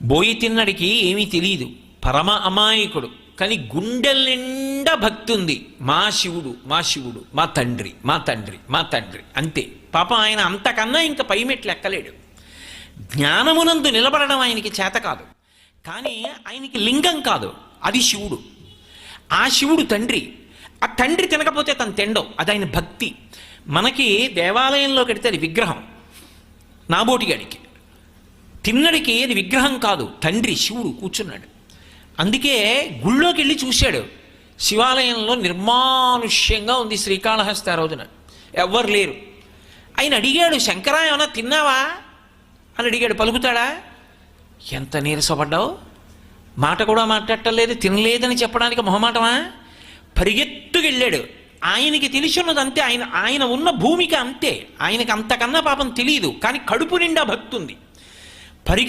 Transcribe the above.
బోయి తిన్నడికి ఏమీ తెలియదు, పరమ అమాయకుడు, కానీ గుండెల నిండా భక్తి ఉంది. మా శివుడు, మా శివుడు, మా తండ్రి, మా తండ్రి, మా తండ్రి, అంతే. పాపం ఆయన అంతకన్నా ఇంకా పై మెట్లు ఎక్కలేడు. జ్ఞానమునందు నిలబడడం ఆయనకి చేత కాదు, కానీ ఆయనకి లింగం కాదు, అది శివుడు. ఆ శివుడు తండ్రి. ఆ తండ్రి తినకపోతే తను తిండవు, అది ఆయన భక్తి. మనకి దేవాలయంలో కడితే అది విగ్రహం, నాబోటిగాడికి. తిన్నడికి అది విగ్రహం కాదు, తండ్రి శివుడు కూర్చున్నాడు. అందుకే గుళ్ళోకి వెళ్ళి చూశాడు. శివాలయంలో నిర్మానుష్యంగా ఉంది శ్రీకాళహస్తి. ఆ రోజున ఎవ్వరు లేరు. ఆయన అడిగాడు, శంకరా ఏమన్నా తిన్నావా అని అడిగాడు. పలుకుతాడా? ఎంత నీరసపడ్డావు, మాట కూడా మాట్లాడటలేదు, తినలేదని చెప్పడానికి మొహమాటమా? పరిగెత్తుకెళ్ళాడు. ఆయనకి తెలిసిన్నది అంతే, ఆయన ఉన్న భూమికి అంతే. ఆయనకి అంతకన్నా పాపం తెలియదు, కానీ కడుపు నిండా భక్తి ఉంది.